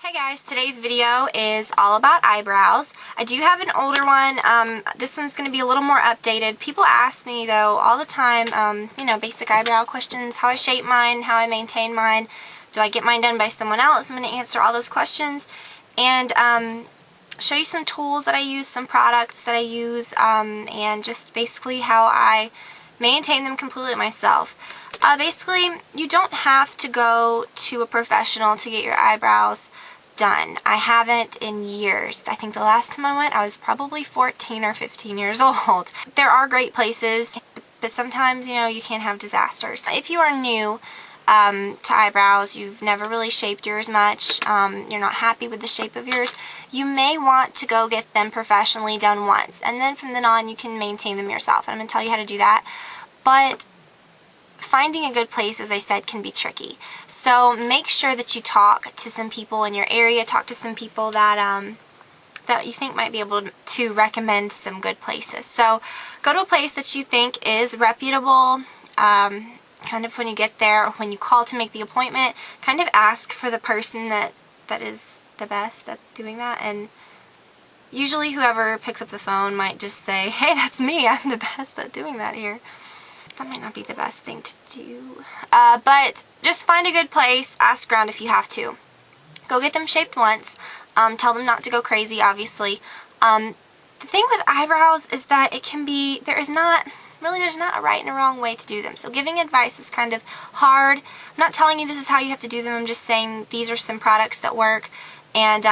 Hi guys, today's video is all about eyebrows. I do have an older one. This one's going to be a little more updated. People ask me though all the time, basic eyebrow questions, how I shape mine, how I maintain mine, do I get mine done by someone else? I'm going to answer all those questions and show you some tools that I use, some products that I use, and just basically how I maintain them completely myself. Basically, you don't have to go to a professional to get your eyebrows done. I haven't in years. I think the last time I went, I was probably 14 or 15 years old. There are great places, but sometimes, you can have disasters. If you are new to eyebrows, you've never really shaped yours much, you're not happy with the shape of yours, you may want to go get them professionally done once, and then from then on you can maintain them yourself. And I'm going to tell you how to do that. But finding a good place, as I said, can be tricky. So make sure that you talk to some people in your area, talk to some people that that you think might be able to recommend some good places. So go to a place that you think is reputable, kind of when you get there or when you call to make the appointment, kind of ask for the person that is the best at doing that, and usually whoever picks up the phone might just say, hey, that's me, I'm the best at doing that here. That might not be the best thing to do. But just find a good place, ask around if you have to. Go get them shaped once. Tell them not to go crazy, obviously. The thing with eyebrows is that it can be, there's not a right and a wrong way to do them. So giving advice is kind of hard. I'm not telling you this is how you have to do them. I'm just saying these are some products that work. And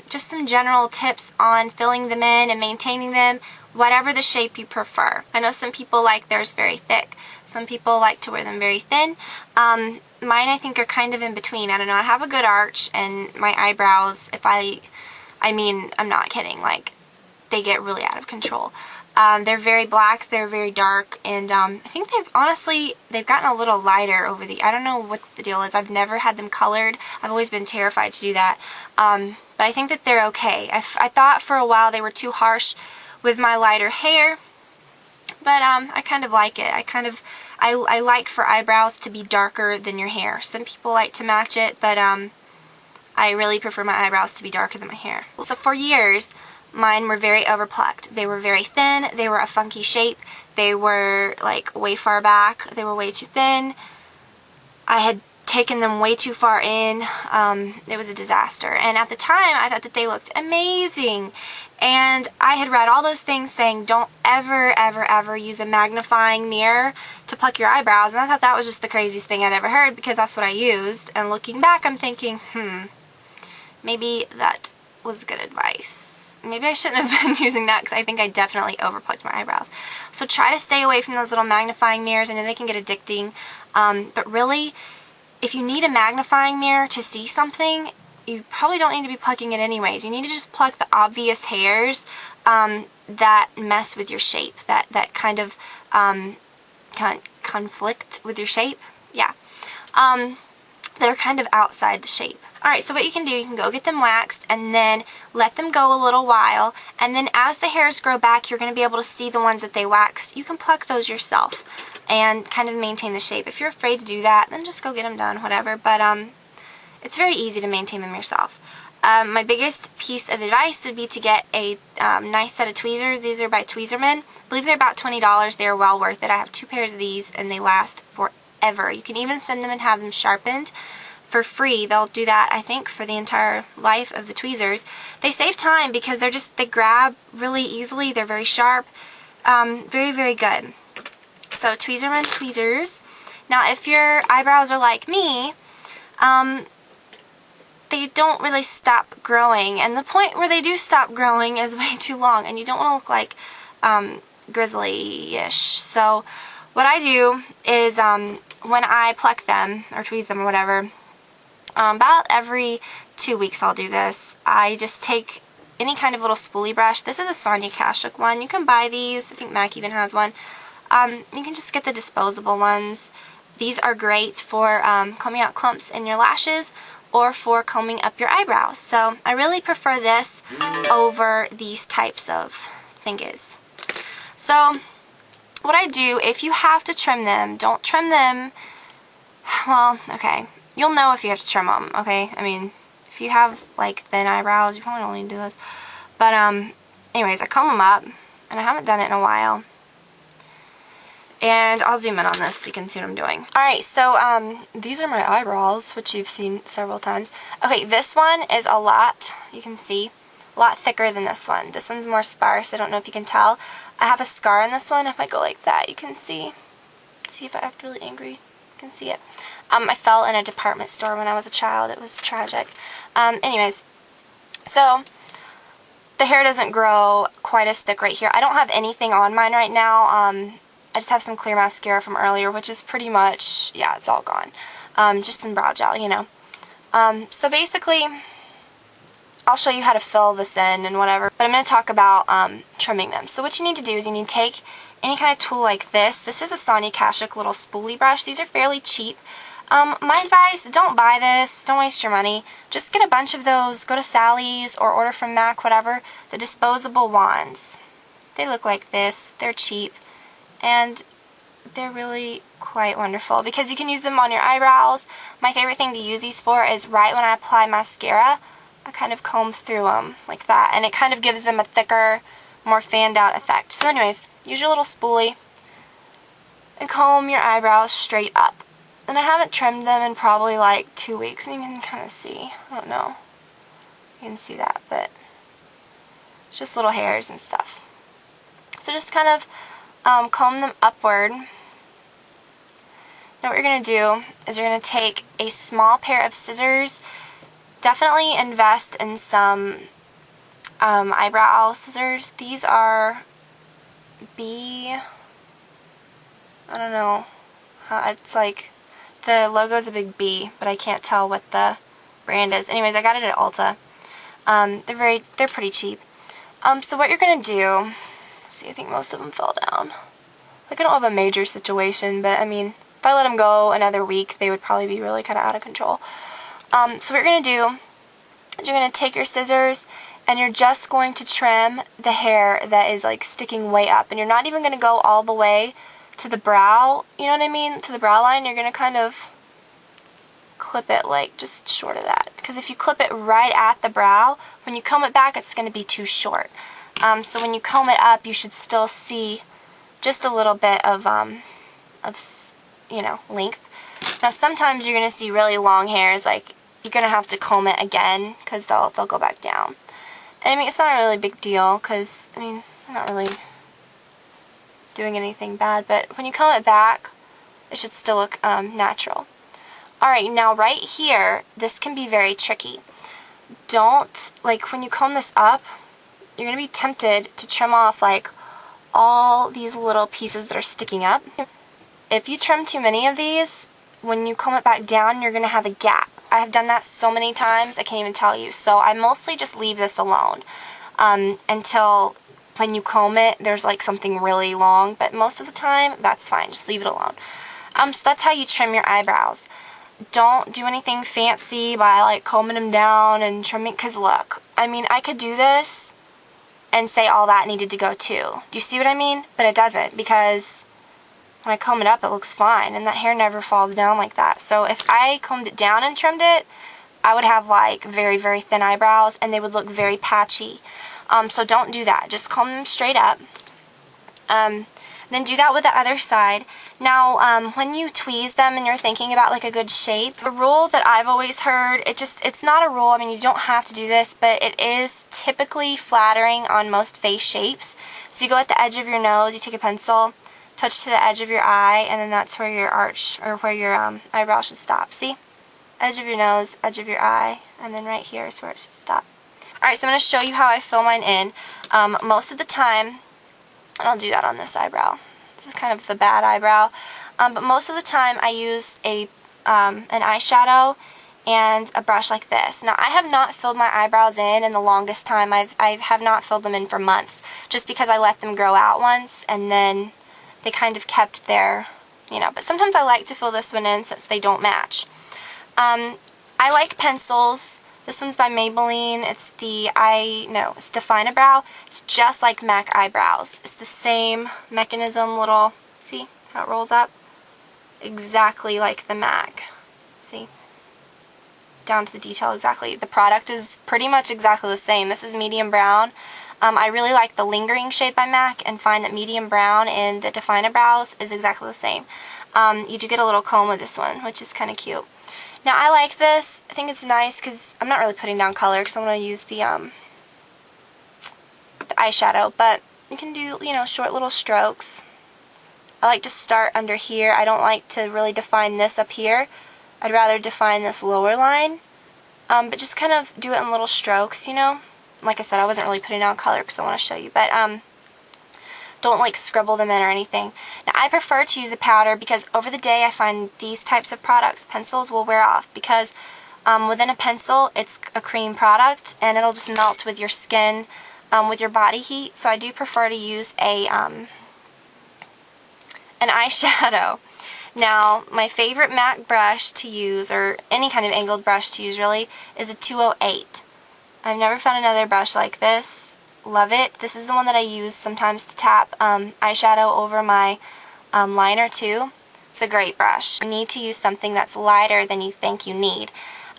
just some general tips on filling them in and maintaining them, whatever the shape you prefer. I know some people like theirs very thick. Some people like to wear them very thin. Mine, I think, are kind of in between. I don't know. I have a good arch, and my eyebrows, I mean, I'm not kidding. Like, they get really out of control. They're very black, they're very dark, and I think they've gotten a little lighter over I don't know what the deal is. I've never had them colored. I've always been terrified to do that. But I think that they're okay. I thought for a while they were too harsh with my lighter hair, but I kind of like it. I like for eyebrows to be darker than your hair. Some people like to match it, but I really prefer my eyebrows to be darker than my hair. So for years, mine were very overplucked. They were very thin, they were a funky shape, they were like way far back, they were way too thin. I had taken them way too far in. It was a disaster. And at the time, I thought that they looked amazing. And I had read all those things saying don't ever, ever, ever use a magnifying mirror to pluck your eyebrows. And I thought that was just the craziest thing I'd ever heard because that's what I used. And looking back, I'm thinking, maybe that was good advice. Maybe I shouldn't have been using that because I think I definitely overplucked my eyebrows. So try to stay away from those little magnifying mirrors. I know they can get addicting. But really, if you need a magnifying mirror to see something, you probably don't need to be plucking it anyways. You need to just pluck the obvious hairs that mess with your shape, that kind of conflict with your shape. Yeah. They're kind of outside the shape. Alright, so what you can do, you can go get them waxed and then let them go a little while, and then as the hairs grow back, you're going to be able to see the ones that they waxed. You can pluck those yourself and kind of maintain the shape. If you're afraid to do that, then just go get them done, whatever. But it's very easy to maintain them yourself. My biggest piece of advice would be to get a nice set of tweezers. These are by Tweezerman. I believe they're about $20. They are well worth it. I have 2 pairs of these and they last forever. You can even send them and have them sharpened for free. They'll do that, I think, for the entire life of the tweezers. They save time because they grab really easily. They're very sharp. Very, very good. So Tweezerman tweezers. Now if your eyebrows are like me, they don't really stop growing, and the point where they do stop growing is way too long, and you don't want to look like grizzly-ish. So what I do is when I pluck them or tweeze them or whatever, about every 2 weeks I'll do this. I just take any kind of little spoolie brush. This is a Sonia Kashuk one. You can buy these. I think MAC even has one. You can just get the disposable ones. These are great for combing out clumps in your lashes or for combing up your eyebrows. So I really prefer this over these types of thingies. So what I do, if you have to trim them, don't trim them, well, okay, you'll know if you have to trim them, okay? I mean, If you have like thin eyebrows, you probably don't need to do this. But anyways, I comb them up, and I haven't done it in a while. And I'll zoom in on this so you can see what I'm doing. Alright, so these are my eyebrows, which you've seen several times. Okay, this one is a lot, you can see, a lot thicker than this one. This one's more sparse. I don't know if you can tell. I have a scar on this one. If I go like that, you can see. See if I act really angry. You can see it. I fell in a department store when I was a child. It was tragic. Anyways, so the hair doesn't grow quite as thick right here. I don't have anything on mine right now. I just have some clear mascara from earlier, which is pretty much, yeah, it's all gone. Just some brow gel, you know. So basically, I'll show you how to fill this in and whatever, but I'm going to talk about trimming them. So what you need to do is you need to take any kind of tool like this. This is a Sonia Kashuk little spoolie brush. These are fairly cheap. My advice, don't buy this. Don't waste your money. Just get a bunch of those. Go to Sally's or order from Mac, whatever. The disposable wands. They look like this. They're cheap. And they're really quite wonderful because you can use them on your eyebrows. My favorite thing to use these for is right when I apply mascara. I kind of comb through them like that, and it kind of gives them a thicker, more fanned out effect. So anyways, use your little spoolie and comb your eyebrows straight up. And I haven't trimmed them in probably like 2 weeks, and you can kind of see, I don't know, you can see that, but it's just little hairs and stuff. So just kind of comb them upward. Now what you're going to do is you're going to take a small pair of scissors. Definitely invest in some eyebrow scissors. These are I don't know, it's like, the logo's a big B, but I can't tell what the brand is. Anyways, I got it at Ulta. They're pretty cheap. So what you're going to do, let's see, I think most of them fell down. Like, I don't have a major situation, but I mean, if I let them go another week, they would probably be really kind of out of control. So what you're going to do is you're going to take your scissors and you're just going to trim the hair that is like sticking way up. And you're not even going to go all the way to the brow, you know what I mean, to the brow line. You're going to kind of clip it like just short of that. Because if you clip it right at the brow, when you comb it back, it's going to be too short. So when you comb it up, you should still see just a little bit of you know, length. Now sometimes you're going to see really long hairs, like you're going to have to comb it again because they'll go back down. And I mean, it's not a really big deal because, I mean, I'm not really doing anything bad, but when you comb it back, it should still look natural. Alright, now right here, this can be very tricky. Don't, like when you comb this up, you're going to be tempted to trim off like all these little pieces that are sticking up. If you trim too many of these, when you comb it back down, you're going to have a gap. I have done that so many times, I can't even tell you. So I mostly just leave this alone until when you comb it, there's like something really long. But most of the time, that's fine. Just leave it alone. So that's how you trim your eyebrows. Don't do anything fancy by like combing them down and trimming. Because look, I mean, I could do this and say all that needed to go too. Do you see what I mean? But it doesn't, because when I comb it up, it looks fine, and that hair never falls down like that. So if I combed it down and trimmed it, I would have like very, very thin eyebrows, and they would look very patchy. So don't do that. Just comb them straight up. Then do that with the other side. Now, when you tweeze them and you're thinking about like a good shape, a rule that I've always heard, it's not a rule, I mean, you don't have to do this, but it is typically flattering on most face shapes. So you go at the edge of your nose, you take a pencil, touch to the edge of your eye, and then that's where your arch, or where your eyebrow should stop. See? Edge of your nose, edge of your eye, and then right here is where it should stop. Alright, so I'm going to show you how I fill mine in. Most of the time, and I'll do that on this eyebrow. This is kind of the bad eyebrow. But most of the time I use an eyeshadow and a brush like this. Now, I have not filled my eyebrows in the longest time. I have not filled them in for months, just because I let them grow out once, and then they kind of kept their, you know, but sometimes I like to fill this one in since they don't match. I like pencils. This one's by Maybelline. It's it's Define-A-Brow. It's just like MAC eyebrows. It's the same mechanism, little, see how it rolls up? Exactly like the MAC. See? down to the detail exactly. The product is pretty much exactly the same. This is medium brown. I really like the Lingering shade by MAC and find that medium brown in the Define Brows is exactly the same. You do get a little comb with this one, which is kind of cute. Now I like this. I think it's nice because I'm not really putting down color because I'm going to use the eyeshadow, but you can do, you know, short little strokes. I like to start under here. I don't like to really define this up here. I'd rather define this lower line, but just kind of do it in little strokes, you know. Like I said, I wasn't really putting down color because I want to show you, but don't like scribble them in or anything. Now I prefer to use a powder because over the day I find these types of products, pencils, will wear off because within a pencil it's a cream product and it'll just melt with your skin, with your body heat. So I do prefer to use a an eyeshadow. Now my favorite MAC brush to use, or any kind of angled brush to use really, is a 208. I've never found another brush like this. Love it. This is the one that I use sometimes to tap eyeshadow over my liner too. It's a great brush. You need to use something that's lighter than you think you need.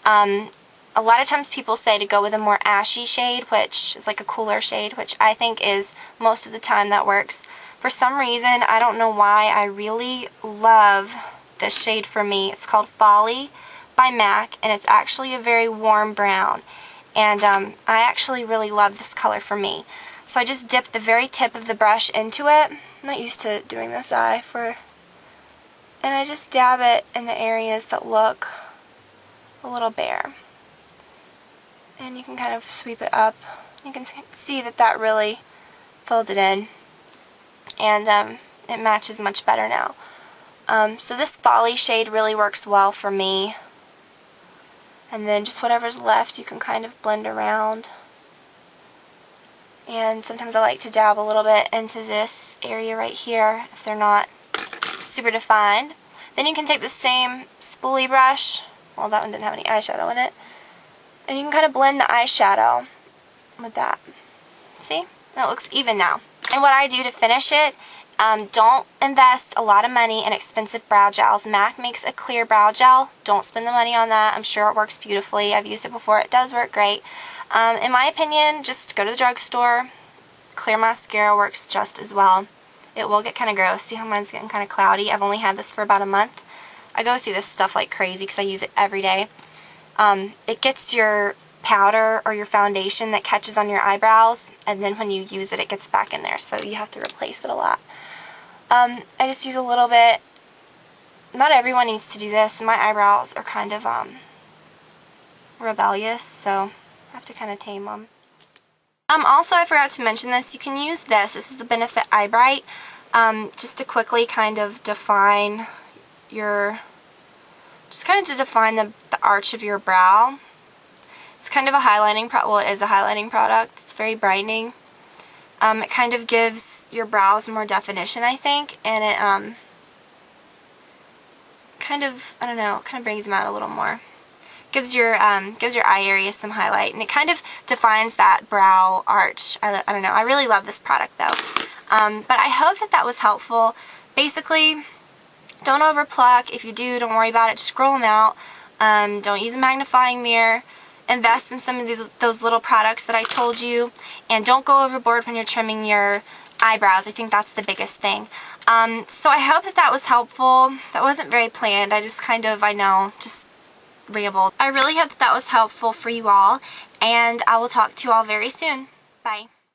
A lot of times people say to go with a more ashy shade, which is like a cooler shade, which I think is most of the time that works. For some reason, I don't know why, I really love this shade for me. It's called Folly by MAC, and it's actually a very warm brown. And I actually really love this color for me. So I just dip the very tip of the brush into it. I'm not used to doing this eye and I just dab it in the areas that look a little bare. And you can kind of sweep it up. You can see that that really filled it in. And it matches much better now. So this Folly shade really works well for me. And then just whatever's left you can kind of blend around. And sometimes I like to dab a little bit into this area right here if they're not super defined. Then you can take the same spoolie brush, well that one didn't have any eyeshadow in it, and you can kind of blend the eyeshadow with that. See? That looks even now. And what I do to finish it, don't invest a lot of money in expensive brow gels. MAC makes a clear brow gel. Don't spend the money on that. I'm sure it works beautifully. I've used it before. It does work great. In my opinion, just go to the drugstore. Clear mascara works just as well. It will get kind of gross. See how mine's getting kind of cloudy? I've only had this for about a month. I go through this stuff like crazy because I use it every day. It gets your powder or your foundation that catches on your eyebrows, and then when you use it, it gets back in there, so you have to replace it a lot. I just use a little bit. Not everyone needs to do this. My eyebrows are kind of rebellious, so I have to kind of tame them. Also, I forgot to mention this. You can use this. This is the Benefit Eye Bright, just to quickly kind of define your, the arch of your brow. It's kind of a highlighting well, it is a highlighting product. It's very brightening. It kind of gives your brows more definition, I think, and it kind of, I don't know, kind of brings them out a little more. Gives your eye area some highlight, and it kind of defines that brow arch. I don't know. I really love this product though. But I hope that that was helpful. Basically, don't over pluck. If you do, don't worry about it. Just scroll them out. Don't use a magnifying mirror. Invest in some of those little products that I told you, and don't go overboard when you're trimming your eyebrows. I think that's the biggest thing. So I hope that that was helpful. That wasn't very planned. I just kind of, I know, just rambled. I really hope that that was helpful for you all, and I will talk to you all very soon. Bye.